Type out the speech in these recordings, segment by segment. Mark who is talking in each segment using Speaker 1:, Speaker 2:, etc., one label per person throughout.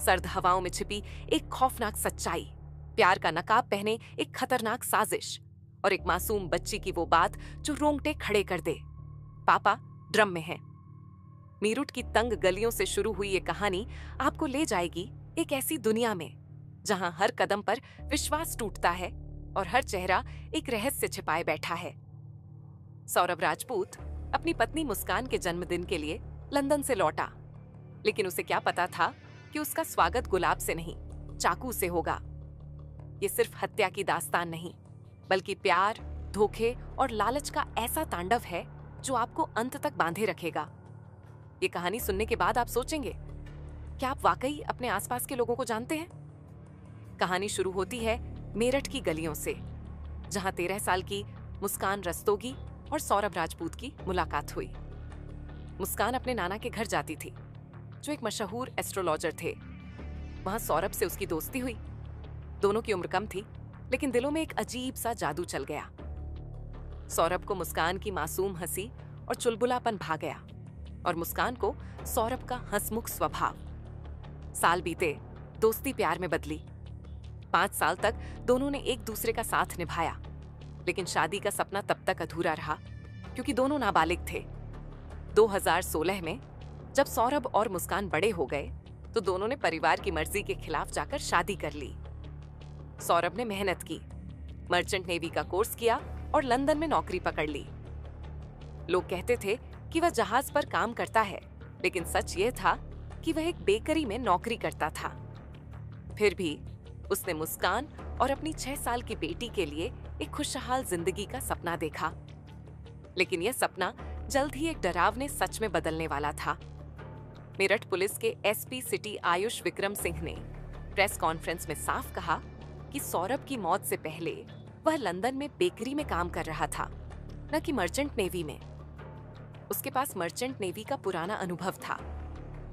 Speaker 1: सर्द हवाओं में छिपी एक खौफनाक सच्चाई, प्यार का नकाब पहने एक खतरनाक साजिश और एक मासूम बच्ची की वो बात जो रोंगटे खड़े कर दे। पापा ड्रम में हैं। मीरठ की तंग गलियों से शुरू हुई ये कहानी आपको ले जाएगी एक ऐसी दुनिया में जहां हर कदम पर विश्वास टूटता है और हर चेहरा एक रहस्य छिपाए बैठा है। सौरभ राजपूत अपनी पत्नी मुस्कान के जन्मदिन के लिए लंदन से लौटा, लेकिन उसे क्या पता था कि उसका स्वागत गुलाब से नहीं, चाकू से होगा। ये सिर्फ हत्या की दास्तान नहीं, बल्कि प्यार, धोखे और लालच का ऐसा तांडव है जो आपको अंत तक बांधे रखेगा। ये कहानी सुनने के बाद आप सोचेंगे, क्या आप वाकई अपने आसपास के लोगों को जानते हैं? कहानी शुरू होती है मेरठ की गलियों से, जहां 13 साल की मुस्कान रस्तोगी और सौरभ राजपूत की मुलाकात हुई। मुस्कान अपने नाना के घर जाती थी, जो एक मशहूर एस्ट्रोलॉजर थे। वहां सौरभ से उसकी दोस्ती हुई। दोनों की उम्र कम थी, लेकिन दिलों में एक अजीब सा जादू चल गया। सौरभ को मुस्कान की मासूम हंसी और चुलबुलापन भा गया और मुस्कान को सौरभ का हंसमुख स्वभाव। साल बीते, दोस्ती प्यार में बदली। 5 साल तक दोनों ने एक दूसरे का साथ निभाया, लेकिन शादी का सपना तब तक अधूरा रहा क्योंकि दोनों नाबालिग थे। 2016 में जब सौरभ और मुस्कान बड़े हो गए तो दोनों ने परिवार की मर्जी के खिलाफ जाकर शादी कर ली। सौरभ ने मेहनत की, मर्चेंट नेवी का कोर्स किया और लंदन में नौकरी पकड़ ली। लोग कहते थे कि वह जहाज पर काम करता है, लेकिन सच यह था कि वह एक बेकरी में नौकरी करता था। फिर भी उसने मुस्कान और अपनी 6 साल की बेटी के लिए एक खुशहाल जिंदगी का सपना देखा। लेकिन यह सपना जल्द ही एक डरावने सच में बदलने वाला था। मेरठ पुलिस के एसपी सिटी आयुष विक्रम सिंह ने प्रेस कॉन्फ्रेंस में साफ कहा कि सौरभ की मौत से पहले वह लंदन में बेकरी में काम कर रहा था, न कि मर्चेंट नेवी में। उसके पास मर्चेंट नेवी का पुराना अनुभव था,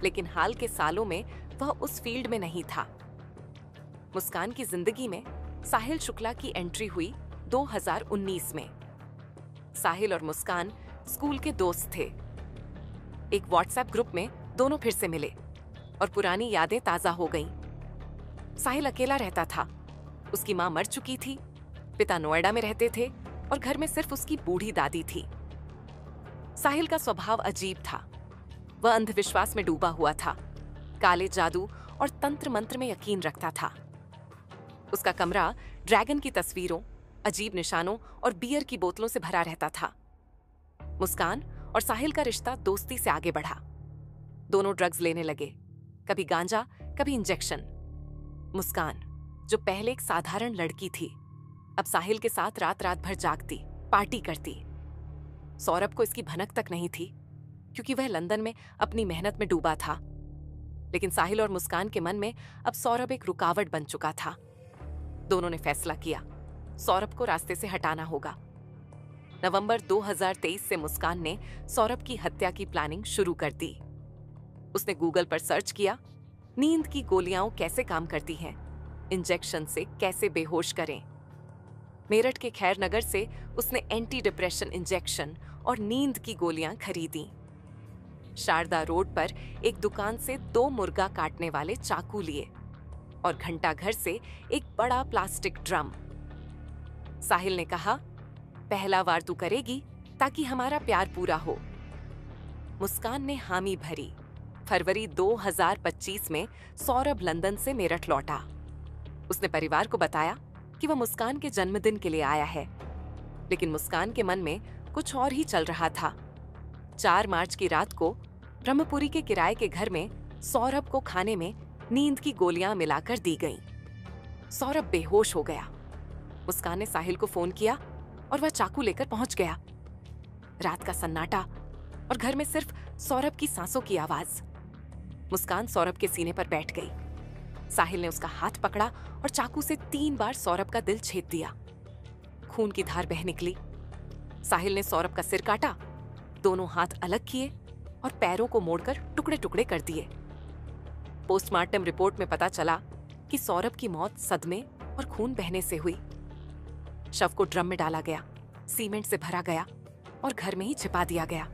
Speaker 1: लेकिन हाल के सालों में वह उस फील्ड में नहीं था। मुस्कान की जिंदगी में साहिल शुक्ला की एंट्री हुई 2019 में। साहिल और मुस्कान स्कूल के दोस्त थे। एक व्हाट्सएप ग्रुप में दोनों फिर से मिले और पुरानी यादें ताजा हो गईं। साहिल अकेला रहता था, उसकी मां मर चुकी थी, पिता नोएडा में रहते थे और घर में सिर्फ उसकी बूढ़ी दादी थी। साहिल का स्वभाव अजीब था। वह अंधविश्वास में डूबा हुआ था, काले जादू और तंत्र मंत्र में यकीन रखता था। उसका कमरा ड्रैगन की तस्वीरों, अजीब निशानों और बियर की बोतलों से भरा रहता था। मुस्कान और साहिल का रिश्ता दोस्ती से आगे बढ़ा। दोनों ड्रग्स लेने लगे, कभी गांजा, कभी इंजेक्शन। मुस्कान, जो पहले एक साधारण लड़की थी, अब साहिल के साथ रात रात भर जागती, पार्टी करती। सौरभ को इसकी भनक तक नहीं थी, क्योंकि वह लंदन में अपनी मेहनत में डूबा था। लेकिन साहिल और मुस्कान के मन में अब सौरभ एक रुकावट बन चुका था। दोनों ने फैसला किया, सौरभ को रास्ते से हटाना होगा। नवंबर 2023 से मुस्कान ने सौरभ की हत्या की प्लानिंग शुरू कर दी। उसने गूगल पर सर्च किया, नींद की गोलियां कैसे काम करती हैं, इंजेक्शन से कैसे बेहोश करें। मेरठ के खैर नगर से उसने एंटी डिप्रेशन इंजेक्शन और नींद की गोलियां खरीदी। शारदा रोड पर एक दुकान से 2 मुर्गा काटने वाले चाकू लिए और घंटा घर से एक बड़ा प्लास्टिक ड्रम। साहिल ने कहा, पहला वार तू करेगी ताकि हमारा प्यार पूरा हो। मुस्कान ने हामी भरी। फरवरी 2025 में सौरभ लंदन से मेरठ लौटा। उसने परिवार को बताया कि वह मुस्कान के जन्मदिन के लिए आया है, लेकिन मुस्कान के मन में कुछ और ही चल रहा था। 4 मार्च की रात को ब्रह्मपुरी के किराए के घर में सौरभ को खाने में नींद की गोलियां मिलाकर दी गईं। सौरभ बेहोश हो गया। मुस्कान ने साहिल को फोन किया और वह चाकू लेकर पहुंच गया। रात का सन्नाटा और घर में सिर्फ सौरभ की सांसों की आवाज। मुस्कान सौरभ के सीने पर बैठ गई। साहिल ने उसका हाथ पकड़ा और चाकू से 3 बार सौरभ का दिल छेद दिया। खून की धार बह निकली। साहिल ने सौरभ का सिर काटा, दोनों हाथ अलग किए और पैरों को मोड़कर टुकड़े टुकड़े कर दिए। पोस्टमार्टम रिपोर्ट में पता चला कि सौरभ की मौत सदमे और खून बहने से हुई। शव को ड्रम में डाला गया, सीमेंट से भरा गया और घर में ही छिपा दिया गया।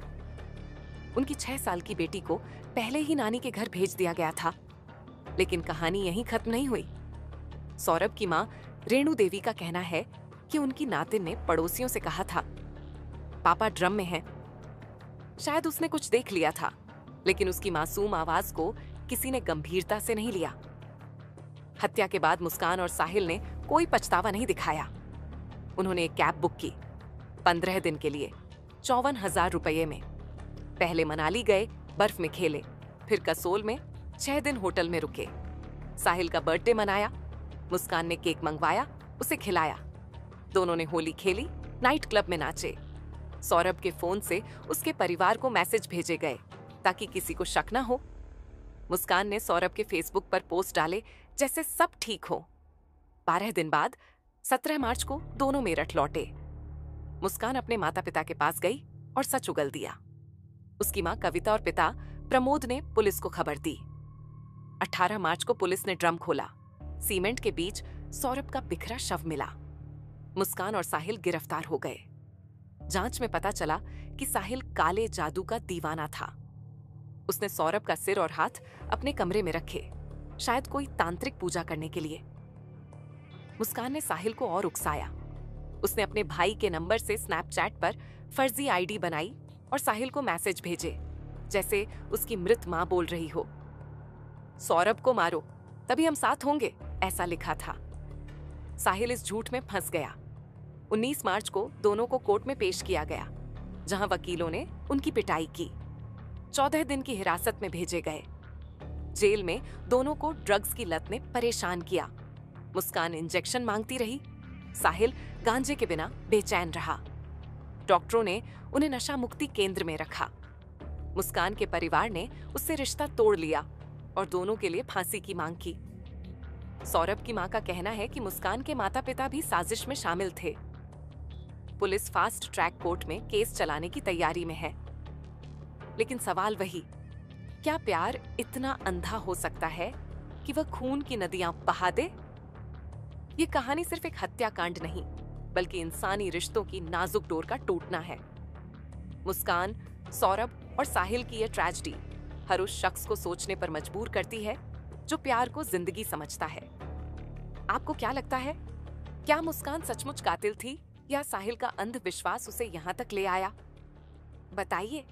Speaker 1: उनकी 6 साल की बेटी को पहले ही नानी के घर भेज दिया गया था। लेकिन कहानी यहीं खत्म नहीं हुई। सौरभ की मां रेणु देवी का कहना है कि उनकी नातिन ने पड़ोसियों से कहा था, पापा ड्रम में हैं। शायद उसने कुछ देख लिया था, लेकिन उसकी मासूम आवाज को किसी ने गंभीरता से नहीं लिया। हत्या के बाद मुस्कान और साहिल ने कोई पछतावा नहीं दिखाया। उन्होंने एक कैब बुक की 15 दिन के लिए 54,000 रुपये में। पहले मनाली गए, बर्फ में खेले, फिर कसोल में 6 दिन होटल में रुके। साहिल का बर्थडे मनाया, मुस्कान ने केक मंगवाया, उसे खिलाया। दोनों ने होली खेली, नाइट क्लब में नाचे। सौरभ के फोन से उसके परिवार को मैसेज भेजे गए ताकि किसी को शक न हो। मुस्कान ने सौरभ के फेसबुक पर पोस्ट डाले जैसे सब ठीक हो। 12 दिन बाद 17 मार्च को दोनों मेरठ लौटे। मुस्कान अपने माता पिता के पास गई और सच उगल दिया। उसकी मां कविता और पिता प्रमोद ने पुलिस को खबर दी। 18 मार्च को पुलिस ने ड्रम खोला। सीमेंट के बीच सौरभ का बिखरा शव मिला। मुस्कान और साहिल गिरफ्तार हो गए। जांच में पता चला कि साहिल काले जादू का दीवाना था। उसने सौरभ का सिर और हाथ अपने कमरे में रखे, शायद कोई तांत्रिक पूजा करने के लिए। मुस्कान ने साहिल को और उकसाया। उसने अपने भाई के नंबर से स्नैपचैट पर फर्जी आईडी बनाई और साहिल को मैसेज भेजे जैसे उसकी मृत मां बोल रही हो। सौरभ को मारो, तभी हम साथ होंगे, ऐसा लिखा था। साहिल इस झूठ में फंस गया। 19 मार्च को दोनों को कोर्ट में पेश किया गया, जहां वकीलों ने उनकी पिटाई की। 14 दिन की हिरासत में भेजे गए। जेल में दोनों को ड्रग्स की लत ने परेशान किया। मुस्कान इंजेक्शन मांगती रही, साहिल गांजे के बिना बेचैन रहा। डॉक्टरों ने उन्हें नशा मुक्ति केंद्र में रखा। मुस्कान के परिवार ने उससे रिश्ता तोड़ लिया और दोनों के लिए फांसी की मांग की। सौरभ की मां का कहना है कि मुस्कान के माता पिता भी साजिश में शामिल थे। पुलिस फास्ट ट्रैक कोर्ट में केस चलाने की तैयारी में है। लेकिन सवाल वही, क्या प्यार इतना अंधा हो सकता है कि वह खून की नदियां बहा दे? ये कहानी सिर्फ एक हत्याकांड नहीं, बल्कि इंसानी रिश्तों की नाजुक डोर का टूटना है। मुस्कान, सौरभ और साहिल की यह ट्रेजेडी हर उस शख्स को सोचने पर मजबूर करती है जो प्यार को जिंदगी समझता है। आपको क्या लगता है, क्या मुस्कान सचमुच कातिल थी या साहिल का अंधविश्वास उसे यहां तक ले आया? बताइए।